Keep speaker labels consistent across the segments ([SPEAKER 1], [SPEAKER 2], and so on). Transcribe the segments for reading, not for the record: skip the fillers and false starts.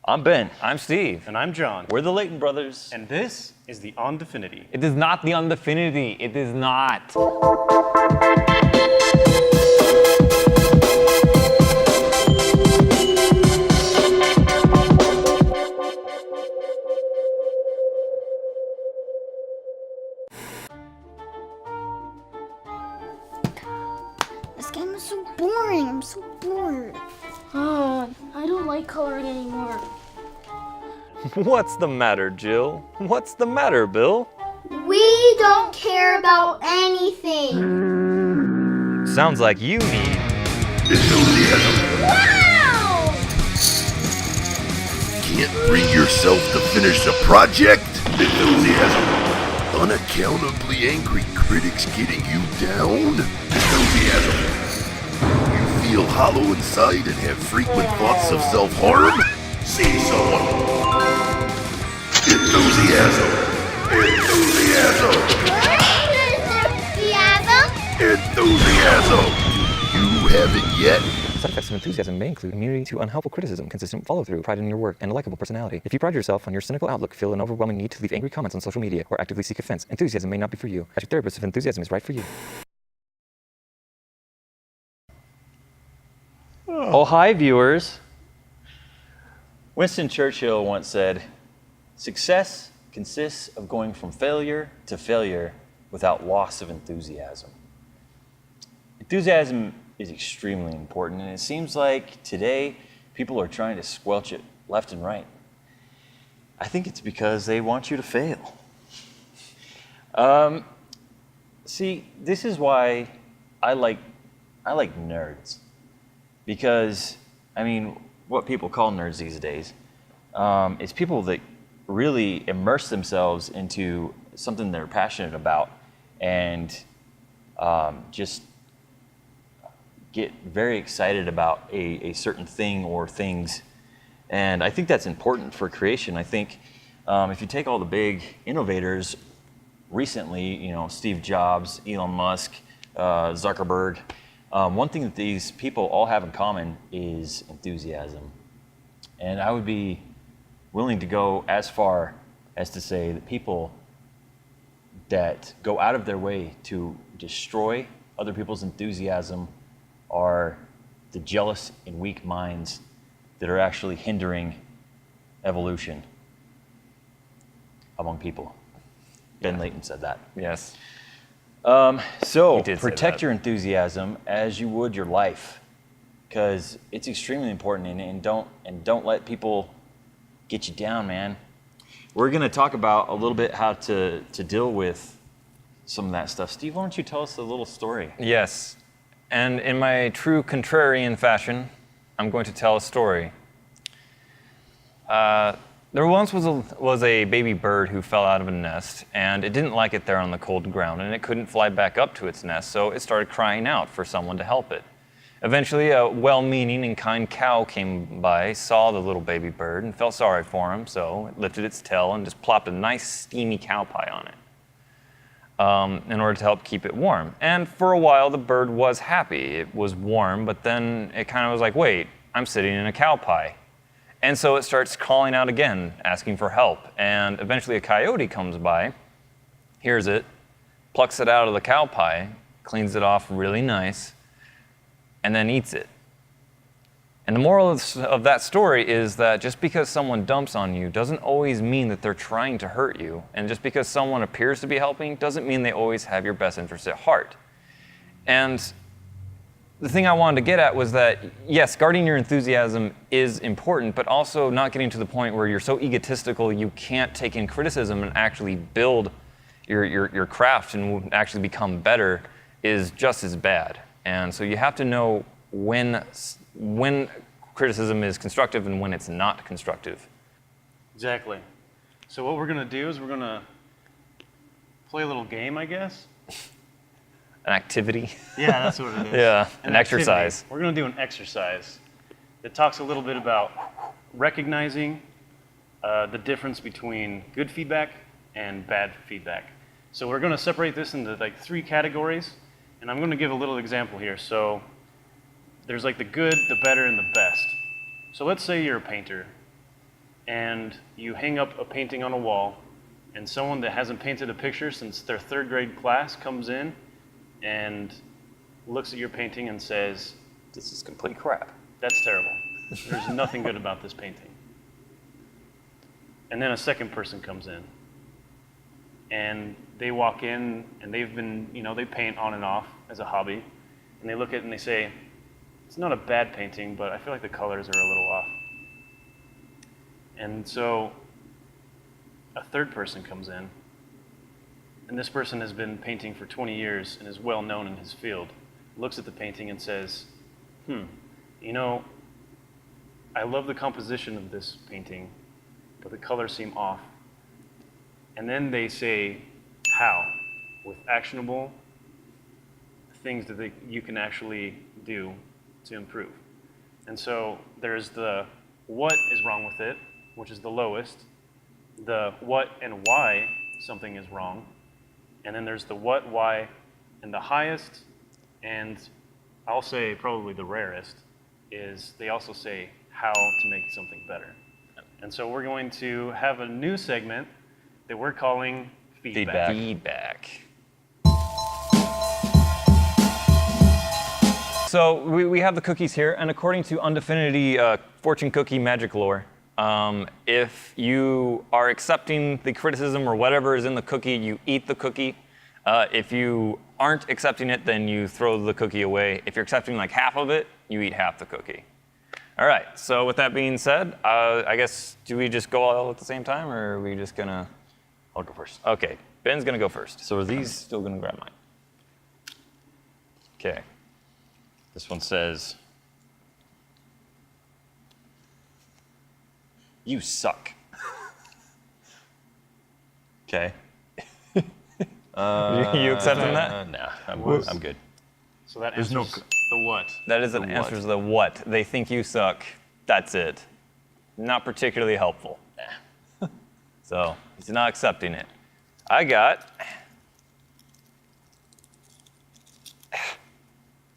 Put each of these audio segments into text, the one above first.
[SPEAKER 1] I'm Ben. I'm Steve.
[SPEAKER 2] And I'm John.
[SPEAKER 1] We're the Layton brothers.
[SPEAKER 2] And this is the Undefinity.
[SPEAKER 1] It is not the Undefinity. It is not.
[SPEAKER 3] This game is so boring. I'm so bored.
[SPEAKER 4] I don't like coloring anymore.
[SPEAKER 1] What's the matter, Jill? What's the matter, Bill?
[SPEAKER 4] We don't care about anything.
[SPEAKER 1] Sounds like you need
[SPEAKER 5] Enthusiasm.
[SPEAKER 4] Wow!
[SPEAKER 5] Can't bring yourself to finish a project? Enthusiasm. Unaccountably angry critics getting you down? Enthusiasm. You feel hollow inside and have frequent thoughts of self-harm? See someone. Enthusiasm. Enthusiasm. Enthusiasm. You haven't yet?
[SPEAKER 6] Side effects of enthusiasm may include immunity to unhelpful criticism, consistent follow-through, pride in your work, and a likable personality. If you pride yourself on your cynical outlook, feel an overwhelming need to leave angry comments on social media, or actively seek offense, enthusiasm may not be for you. Ask your therapist if enthusiasm is right for you.
[SPEAKER 1] Oh, hi, viewers. Winston Churchill once said, "Success consists of going from failure to failure without loss of enthusiasm." Enthusiasm is extremely important, and it seems like today people are trying to squelch it left and right. I think it's because they want you to fail. See, this is why I like nerds. Because, I mean, what people call nerds these days is people that really immerse themselves into something they're passionate about and just get very excited about a certain thing or things. And I think that's important for creation. I think if you take all the big innovators recently, you know, Steve Jobs, Elon Musk, Zuckerberg, one thing that these people all have in common is enthusiasm. And I would be willing to go as far as to say that people that go out of their way to destroy other people's enthusiasm are the jealous and weak minds that are actually hindering evolution among people. Ben Layton said that.
[SPEAKER 6] Yes.
[SPEAKER 1] So
[SPEAKER 6] did say
[SPEAKER 1] protect
[SPEAKER 6] that.
[SPEAKER 1] your enthusiasm as you would your life, because it's extremely important, and don't let people get you down, man. We're going to talk about a little bit how to deal with some of that stuff. Steve, why don't you tell us a little story?
[SPEAKER 6] Yes. And in my true contrarian fashion, I'm going to tell a story. There once was a baby bird who fell out of a nest, and it didn't like it there on the cold ground, and it couldn't fly back up to its nest, so it started crying out for someone to help it. Eventually, a well-meaning and kind cow came by, saw the little baby bird, and felt sorry for him, so it lifted its tail and just plopped a nice steamy cow pie on it in order to help keep it warm. And for a while, the bird was happy. It was warm, but then it kind of was like, wait, I'm sitting in a cow pie. And so it starts calling out again, asking for help. And eventually a coyote comes by, hears it, plucks it out of the cow pie, cleans it off really nice, and then eats it. And the moral of that story is that just because someone dumps on you doesn't always mean that they're trying to hurt you. And just because someone appears to be helping doesn't mean they always have your best interest at heart. And the thing I wanted to get at was that, yes, guarding your enthusiasm is important, but also not getting to the point where you're so egotistical you can't take in criticism and actually build your craft and actually become better is just as bad. And so you have to know when criticism is constructive and when it's not constructive.
[SPEAKER 2] Exactly. So what we're going to do is we're going to play a little game, I guess.
[SPEAKER 6] An activity.
[SPEAKER 2] Yeah, that's what it is.
[SPEAKER 6] Yeah, an
[SPEAKER 2] activity.
[SPEAKER 6] exercise.
[SPEAKER 2] We're going to do an exercise that talks a little bit about recognizing the difference between good feedback and bad feedback. So we're going to separate this into like 3 categories, and I'm going to give a little example here. So there's like the good, the better, and the best. So let's say you're a painter, and you hang up a painting on a wall, and someone that hasn't painted a picture since their 3rd grade class comes in and looks at your painting and says,
[SPEAKER 1] This is complete crap.
[SPEAKER 2] "That's terrible. There's nothing good about this painting." And then a second person comes in, and they walk in, and they've been, they paint on and off as a hobby, and they look at it and they say, "It's not a bad painting, but I feel like the colors are a little off." And so a third person comes in, and this person has been painting for 20 years and is well known in his field, looks at the painting and says, I love the composition of this painting, but the colors seem off. And then they say how, with actionable things that you can actually do to improve. And so there's the what is wrong with it, which is the lowest, the what and why something is wrong, and then there's the what, why, and the highest, and I'll say probably the rarest, is they also say how to make something better. And so we're going to have a new segment that we're calling Feedback.
[SPEAKER 6] Feedback. So we have the cookies here, and according to Undefinity fortune cookie magic lore, if you are accepting the criticism or whatever is in the cookie, you eat the cookie. If you aren't accepting it, then you throw the cookie away. If you're accepting like half of it, you eat half the cookie. All right, so with that being said, I guess, do we just go all at the same time, or are we just gonna?
[SPEAKER 1] I'll go first.
[SPEAKER 6] Okay, Ben's gonna go first.
[SPEAKER 1] So are these still gonna grab mine? Okay. This one says, "You suck." Okay.
[SPEAKER 6] You accepting that?
[SPEAKER 1] Nah, I'm good.
[SPEAKER 2] So that
[SPEAKER 1] There's
[SPEAKER 2] answers the what.
[SPEAKER 6] That is an
[SPEAKER 1] The
[SPEAKER 6] answer
[SPEAKER 1] what?
[SPEAKER 6] to the what. They think you suck. That's it. Not particularly helpful. So he's not accepting it. I got.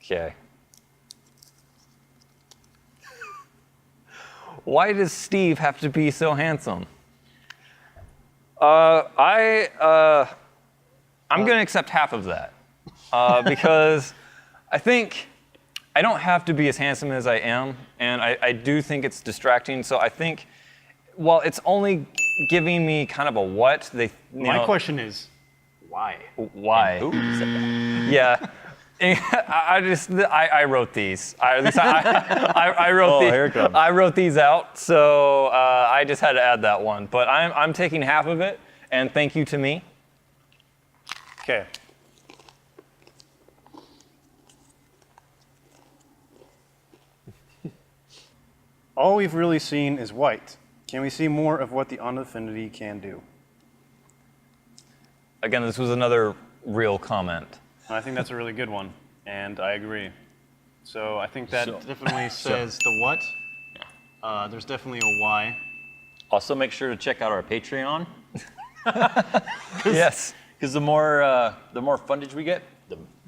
[SPEAKER 6] Okay. Why does Steve have to be so handsome? I'm going to accept half of that because I think I don't have to be as handsome as I am, and I do think it's distracting. So I think, while it's only giving me kind of a what,
[SPEAKER 2] My question is, why?
[SPEAKER 6] why?
[SPEAKER 1] Who said that?
[SPEAKER 6] Yeah. I wrote these. I wrote
[SPEAKER 1] Oh,
[SPEAKER 6] these.
[SPEAKER 1] here it comes.
[SPEAKER 6] I wrote these out, so I just had to add that one. But I'm taking half of it, and thank you to me.
[SPEAKER 2] Okay. All we've really seen is white. Can we see more of what the Undefinity can do?
[SPEAKER 6] Again, this was another real comment.
[SPEAKER 2] And I think that's a really good one, and I agree. So I think that
[SPEAKER 1] So-
[SPEAKER 2] definitely says the what. There's definitely a why.
[SPEAKER 1] Also, make sure to check out our Patreon,
[SPEAKER 6] Yes.
[SPEAKER 1] because the more fundage we get,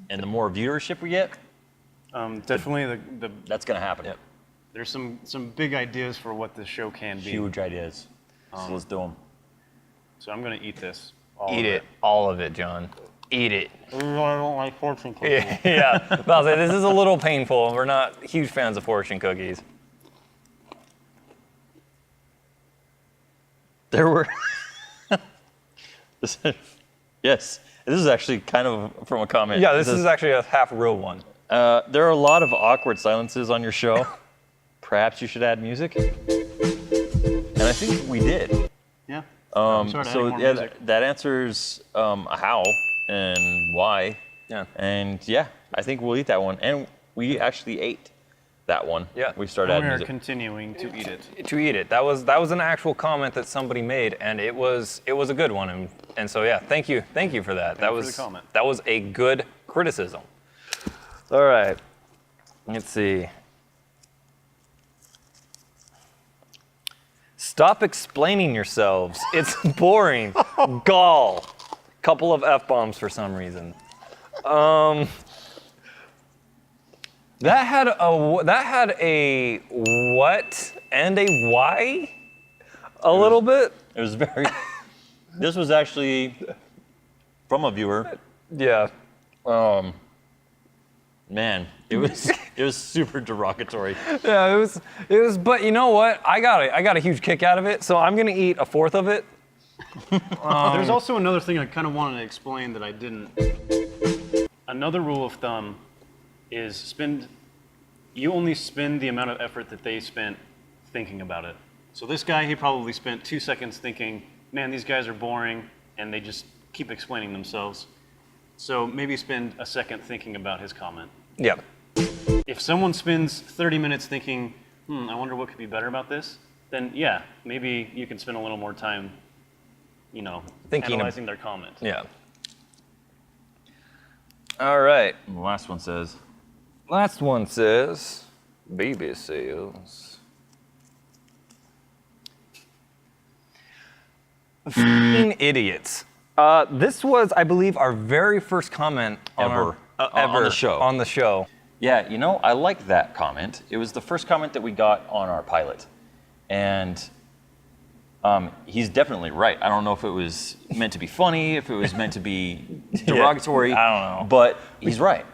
[SPEAKER 1] and the more viewership we get,
[SPEAKER 2] Definitely the
[SPEAKER 1] that's gonna happen. Yep.
[SPEAKER 2] there's some big ideas for what this show can be.
[SPEAKER 1] Huge ideas. So let's do them.
[SPEAKER 2] So I'm gonna eat this. All
[SPEAKER 6] Eat
[SPEAKER 2] of
[SPEAKER 6] it. All of it, John. Eat it.
[SPEAKER 2] I don't like fortune cookies.
[SPEAKER 6] Yeah. But I'll say this is a little painful, and we're not huge fans of fortune cookies.
[SPEAKER 1] There were. Yes, this is actually kind of from a comment.
[SPEAKER 6] Yeah, this
[SPEAKER 1] It says,
[SPEAKER 6] is actually a half real one.
[SPEAKER 1] There are a lot of awkward silences on your show. Perhaps you should add music. And I think we did.
[SPEAKER 2] Yeah.
[SPEAKER 1] So
[SPEAKER 2] adding more
[SPEAKER 1] yeah,
[SPEAKER 2] music.
[SPEAKER 1] that answers how and why.
[SPEAKER 6] Yeah.
[SPEAKER 1] And yeah, I think we'll eat that one. And we actually ate that one.
[SPEAKER 6] Yeah.
[SPEAKER 1] We started
[SPEAKER 2] We
[SPEAKER 1] adding
[SPEAKER 2] are
[SPEAKER 1] music.
[SPEAKER 2] continuing to eat it.
[SPEAKER 6] To eat it. That was an actual comment that somebody made, and it was a good one. And so yeah, thank you for that.
[SPEAKER 2] Thank you for the comment.
[SPEAKER 6] That was a good criticism. All right. Let's see. Stop explaining yourselves. It's boring. Gall. Couple of F-bombs for some reason. That had a what and a why. A little bit.
[SPEAKER 1] It was very. This was actually from a viewer.
[SPEAKER 6] Yeah.
[SPEAKER 1] Man, it was super derogatory.
[SPEAKER 6] Yeah, it was. But you know what? I got a huge kick out of it. So I'm gonna eat a fourth of it.
[SPEAKER 2] There's also another thing I kind of wanted to explain that I didn't. Another rule of thumb is you only spend the amount of effort that they spent thinking about it. So this guy, he probably spent 2 seconds thinking, man, these guys are boring, and they just keep explaining themselves. So maybe spend a second thinking about his comment.
[SPEAKER 6] Yeah.
[SPEAKER 2] If someone spends 30 minutes thinking, I wonder what could be better about this, then yeah, maybe you can spend a little more time, analyzing their comment.
[SPEAKER 6] Yeah. All right.
[SPEAKER 1] And the last one says,
[SPEAKER 6] Last one says, baby sales. F***ing idiots. This was, I believe, our very first comment
[SPEAKER 1] Ever.
[SPEAKER 6] ever
[SPEAKER 1] On the show.
[SPEAKER 6] On the show.
[SPEAKER 1] yeah, I like that comment. It was the first comment that we got on our pilot. And he's definitely right. I don't know if it was meant to be funny, if it was meant to be derogatory.
[SPEAKER 6] I don't know.
[SPEAKER 1] But he's right.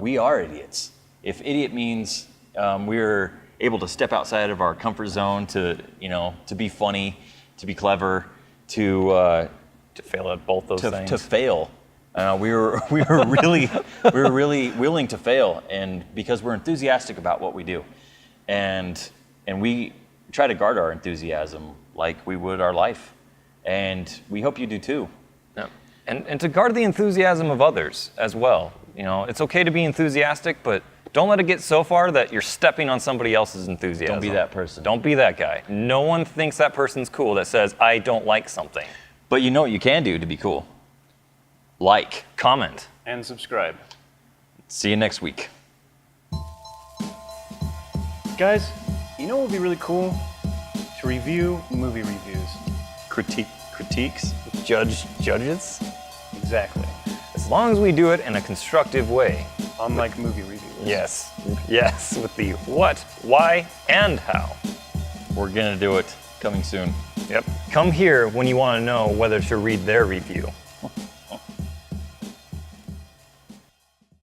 [SPEAKER 1] We are idiots. If idiot means we're able to step outside of our comfort zone to be funny, to be clever, to
[SPEAKER 6] fail at both those things.
[SPEAKER 1] to fail. We were really willing to fail, and because we're enthusiastic about what we do, and we try to guard our enthusiasm like we would our life, and we hope you do too.
[SPEAKER 6] Yeah. And to guard the enthusiasm of others as well. It's okay to be enthusiastic, but don't let it get so far that you're stepping on somebody else's enthusiasm.
[SPEAKER 1] Don't be that person.
[SPEAKER 6] Don't be that guy. No one thinks that person's cool that says, I don't like something.
[SPEAKER 1] But you know what you can do to be cool? Like.
[SPEAKER 6] Comment.
[SPEAKER 2] And subscribe.
[SPEAKER 1] See you next week.
[SPEAKER 2] Guys, you know what would be really cool? To review movie reviews.
[SPEAKER 6] Critiques? Judges?
[SPEAKER 2] Exactly.
[SPEAKER 6] As long as we do it in a constructive way.
[SPEAKER 2] Unlike movie reviews.
[SPEAKER 6] Yes, with the what, why, and how.
[SPEAKER 1] We're gonna do it coming soon.
[SPEAKER 6] Yep. Come here when you want to know whether to read their review.